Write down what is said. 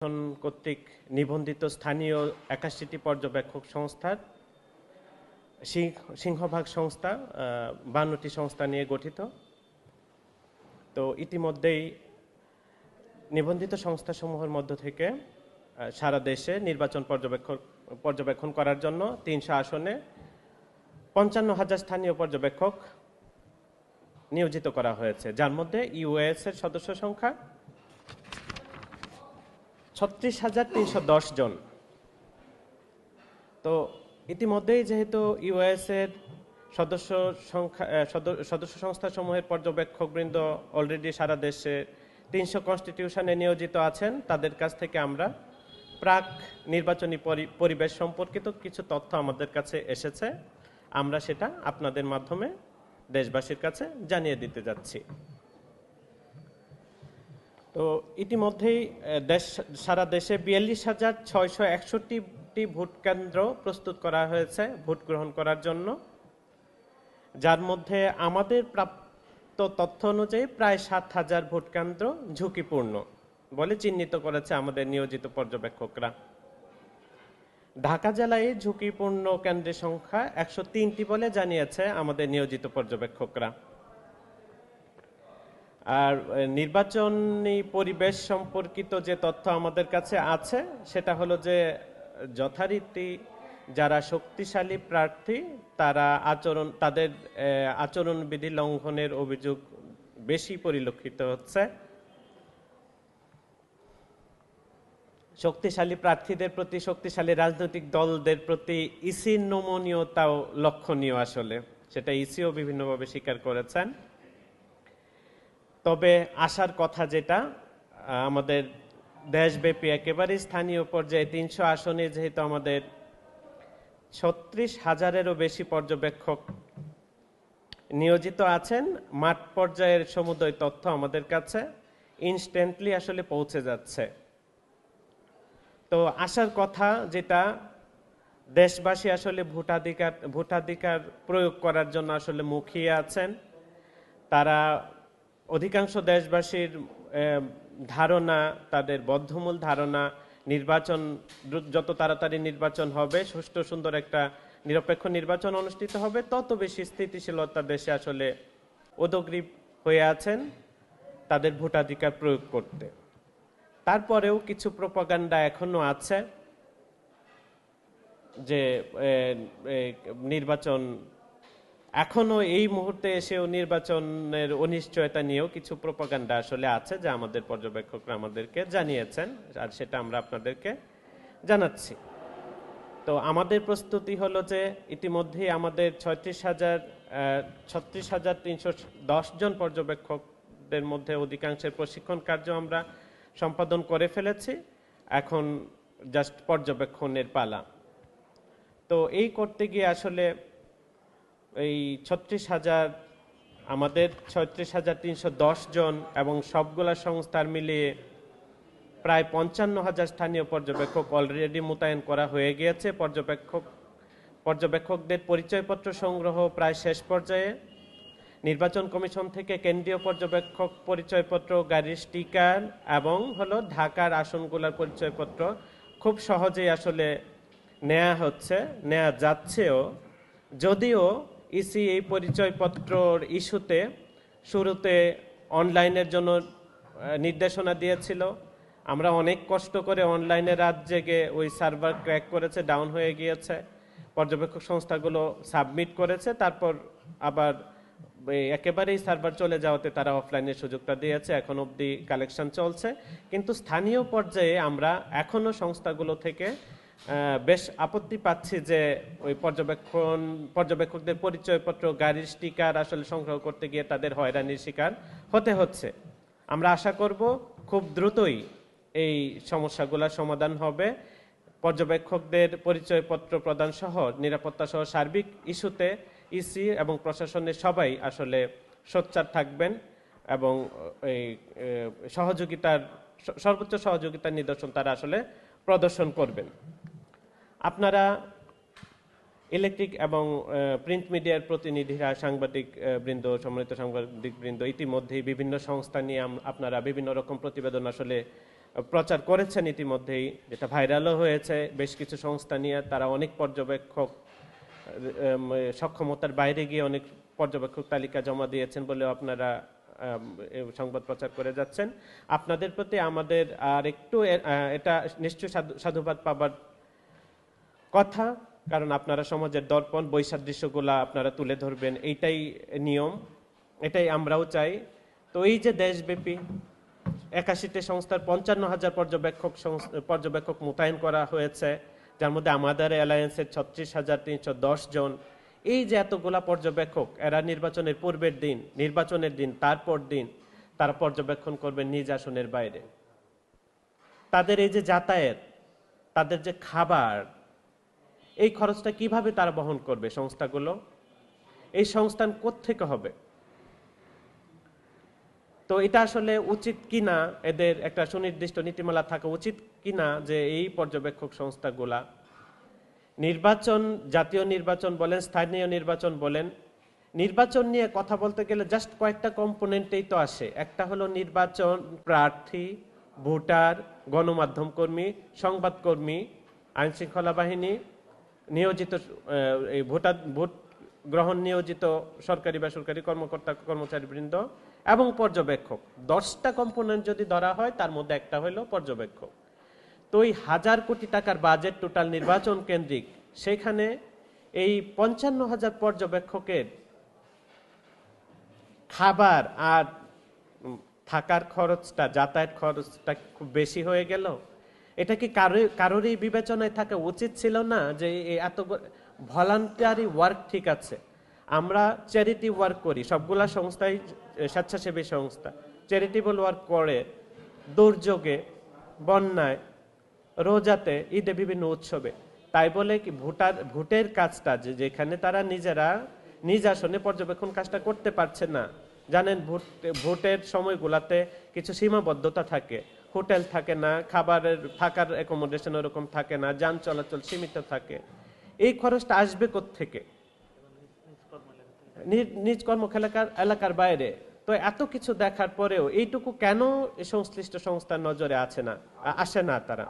কর্তৃক নিবন্ধিত স্থানীয় 81টি পর্যবেক্ষক সংস্থার সিংহভাগ সংস্থা 52টি সংস্থা নিয়ে গঠিত। তো ইতিমধ্যেই নিবন্ধিত সংস্থাসমূহের মধ্য থেকে সারা দেশে নির্বাচন পর্যবেক্ষণ করার জন্য 300 আসনে 55,000 স্থানীয় পর্যবেক্ষক নিয়োজিত করা হয়েছে, যার মধ্যে ইউএস এর সদস্য সংখ্যা 36,310 জন। তো ইতিমধ্যেই যেহেতু ইউএস এর সদস্য সংস্থাসমূহের পর্যবেক্ষকবৃন্দ অলরেডি সারা দেশে 300 কনস্টিটিউশনে নিয়োজিত আছেন, তাদের কাছ থেকে আমরা প্রাক নির্বাচনী পরিবেশ সম্পর্কিত কিছু তথ্য আমাদের কাছে এসেছে, আমরা সেটা আপনাদের মাধ্যমে দেশবাসীর কাছে জানিয়ে দিতে যাচ্ছি। তো ইতিমধ্যেই সারা দেশে 42,661টি ভোট কেন্দ্র প্রস্তুত করা হয়েছে ভোট গ্রহণ করার জন্য, যার মধ্যে আমাদের প্রাপ্ত তথ্য অনুযায়ী প্রায় 7,000 ভোট কেন্দ্র ঝুঁকিপূর্ণ বলে চিহ্নিত করেছে আমাদের নিয়োজিত পর্যবেক্ষকরা। ঢাকা জেলায় ঝুঁকিপূর্ণ কেন্দ্রের সংখ্যা 103টি বলে জানিয়েছে আমাদের নিয়োজিত পর্যবেক্ষকরা। আর নির্বাচনী পরিবেশ সম্পর্কিত যে তথ্য আমাদের কাছে আছে সেটা হলো যে যথারীতি যারা শক্তিশালী প্রার্থী তাদের আচরণবিধি লঙ্ঘনের অভিযোগ বেশি পরিলক্ষিত হচ্ছে। শক্তিশালী প্রার্থীদের প্রতি, শক্তিশালী রাজনৈতিক দলদের প্রতি ইসির নমনীয়তাও লক্ষণীয়, আসলে সেটা ইসিও বিভিন্নভাবে স্বীকার করেছেন। তবে আসার কথা যেটা আমাদের দেশব্যাপী একেবারে স্থানীয় পর্যায়ে 300 আসনে যেহেতু আমাদের 36,000-এরও বেশি পর্যবেক্ষক নিয়োজিত আছেন, মাঠ পর্যায়ের সমুদয় তথ্য আমাদের কাছে ইনস্ট্যান্টলি আসলে পৌঁছে যাচ্ছে। তো আসার কথা যেটা দেশবাসী আসলে ভোটাধিকার প্রয়োগ করার জন্য আসলে মুখিয়ে আছেন। তারা অধিকাংশ দেশবাসীর ধারণা, তাদের বদ্ধমূল ধারণা, নির্বাচন যত তাড়াতাড়ি নির্বাচন হবে, সুষ্ঠু সুন্দর একটা নিরপেক্ষ নির্বাচন অনুষ্ঠিত হবে, তত বেশি স্থিতিশীলতা দেশে আসলে উদগ্রীব হয়ে আছেন তাদের ভোটাধিকার প্রয়োগ করতে। তারপরেও কিছু প্রপাগান্ডা এখনো আছে যে নির্বাচন এখনো এই মুহূর্তে এসেও নির্বাচনের অনিশ্চয়তা নিয়েও কিছু প্রপাগান্ডা আসলে আছে, যা আমাদের পর্যবেক্ষকরা আমাদেরকে জানিয়েছেন, আর সেটা আমরা আপনাদেরকে জানাচ্ছি। তো আমাদের প্রস্তুতি হলো যে ইতিমধ্যেই আমাদের 36,310 জন পর্যবেক্ষকদের মধ্যে অধিকাংশের প্রশিক্ষণ কার্য আমরা সম্পাদন করে ফেলেছি, এখন জাস্ট পর্যবেক্ষণের পালা। তো এই করতে গিয়ে আসলে এই 36,000 আমাদের 36,310 জন এবং সবগুলা সংস্থার মিলিয়ে প্রায় 55,000 স্থানীয় পর্যবেক্ষক অলরেডি মোতায়েন করা হয়ে গিয়েছে। পর্যবেক্ষকদের পরিচয়পত্র সংগ্রহ প্রায় শেষ পর্যায়ে। নির্বাচন কমিশন থেকে কেন্দ্রীয় পর্যবেক্ষক পরিচয়পত্র, গাড়ির স্টিকার এবং ঢাকার আসনগুলোর পরিচয়পত্র খুব সহজেই আসলে নেওয়া যাচ্ছেও, যদিও ইসি এই পরিচয়পত্রর ইস্যুতে শুরুতে অনলাইনের জন্য নির্দেশনা দিয়েছিল। আমরা অনেক কষ্ট করে অনলাইনে রাত জেগে ওই সার্ভার ক্র্যাক করেছে, ডাউন হয়ে গিয়েছে, পর্যবেক্ষক সংস্থাগুলো সাবমিট করেছে, তারপর আবার একেবারেই সার্ভার চলে যাওয়াতে তারা অফলাইনের সুযোগটা দিয়েছে, এখন অবধি কালেকশন চলছে। কিন্তু স্থানীয় পর্যায়ে আমরা এখনো সংস্থাগুলো থেকে বেশ আপত্তি পাচ্ছি যে ওই পর্যবেক্ষকদের পরিচয়পত্র, গাড়ির স্টিকার আসলে সংগ্রহ করতে গিয়ে তাদের হয়রানির শিকার হতে হচ্ছে। আমরা আশা করব খুব দ্রুতই এই সমস্যাগুলোর সমাধান হবে। পর্যবেক্ষকদের পরিচয়পত্র প্রদান সহ নিরাপত্তা সহ সার্বিক ইস্যুতে ইসি এবং প্রশাসনের সবাই আসলে সোচ্চার থাকবেন এবং এই সর্বোচ্চ সহযোগিতার নিদর্শন তারা আসলে প্রদর্শন করবেন। আপনারা ইলেকট্রিক এবং প্রিন্ট মিডিয়ার প্রতিনিধিরা, সাংবাদিক বৃন্দ, সম্মানিত সাংবাদিক বৃন্দ, ইতিমধ্যেই বিভিন্ন সংস্থা নিয়ে আপনারা বিভিন্ন রকম প্রতিবেদন আসলে প্রচার করেছেন ইতিমধ্যেই, যেটা ভাইরালও হয়েছে। বেশ কিছু সংস্থা নিয়ে তারা অনেক পর্যবেক্ষক সক্ষমতার বাইরে গিয়ে অনেক পর্যবেক্ষক তালিকা জমা দিয়েছেন বলেও আপনারা সংবাদ প্রচার করে যাচ্ছেন। আপনাদের প্রতি আমাদের আর একটু এটা নিশ্চয়ই সাধুবাদ পাবার কথা, কারণ আপনারা সমাজের দর্পণ, বৈসাদৃশ্যগুলা আপনারা তুলে ধরবেন, এইটাই নিয়ম, এটাই আমরাও চাই। তো এই যে দেশব্যাপী 81টি সংস্থার 55,000 পর্যবেক্ষক মোতায়েন করা হয়েছে, যার মধ্যে আমাদের অ্যালায়েন্সের 36,310 জন। এই যে এতগুলা পর্যবেক্ষক, এরা নির্বাচনের পূর্বের দিন, নির্বাচনের দিন, তারপর দিন তারা পর্যবেক্ষণ করবেন নিজ আসনের বাইরে। তাদের এই যে যাতায়াত, তাদের যে খাবার, এই খরচটা কিভাবে তারা বহন করবে সংস্থাগুলো? এই সংস্থান কোত্থেকে হবে? তো এটা আসলে উচিত কিনা, এদের একটা সুনির্দিষ্ট নীতিমালা থাকা উচিত কিনা যে এই পর্যবেক্ষক সংস্থাগুলা নির্বাচন, জাতীয় নির্বাচন বলেন, স্থানীয় নির্বাচন বলেন, নির্বাচন নিয়ে কথা বলতে গেলে জাস্ট কয়েকটা কম্পোনেন্টেই তো আসে। একটা হলো নির্বাচন, প্রার্থী, ভোটার, গণমাধ্যম কর্মী, সংবাদকর্মী, আইন শৃঙ্খলা বাহিনী, নিয়োজিত ভোট গ্রহণ নিয়োজিত সরকারি বেসরকারি কর্মকর্তা কর্মচারীবৃন্দ এবং পর্যবেক্ষক। 10টা কম্পোনেন্ট যদি ধরা হয়, তার মধ্যে একটা হলো পর্যবেক্ষক। তো এই 1000 কোটি টাকার বাজেট টোটাল নির্বাচন কেন্দ্রিক, সেখানে এই 55,000 পর্যবেক্ষকের খাবার আর থাকার খরচটা, যাতায়াত খরচটা খুব বেশি হয়ে গেল। এটা কি কারোরই বিবেচনায় থাকা উচিত ছিল না যে এত ভলান্টারি ওয়ার্ক? ঠিক আছে, আমরা চ্যারিটি ওয়ার্ক করি, সবগুলা সংস্থাই স্বেচ্ছাসেবী সংস্থা, চ্যারিটেবল ওয়ার্ক করে দুর্যোগে, বন্যায়, রোজাতে, ঈদে, বিভিন্ন উৎসবে। তাই বলে কি ভোটের কাজটা যেখানে তারা নিজেরা নিজ আসনে পর্যবেক্ষণ কাজটা করতে পারছে না? জানেন, ভোটের সময়গুলাতে কিছু সীমাবদ্ধতা থাকে, হোটেল থাকে না, খাবারের থাকার অ্যাকোমোডেশন ওরকম থাকে না, যান চলাচল সীমিত থাকে। এই খরচটা আসবে কোত্থেকে? নিজ কর্ম এলাকার বাইরে। তো এত কিছু দেখার পরেও এইটুকু কেন সংশ্লিষ্ট সংস্থার নজরে আসে না তারা?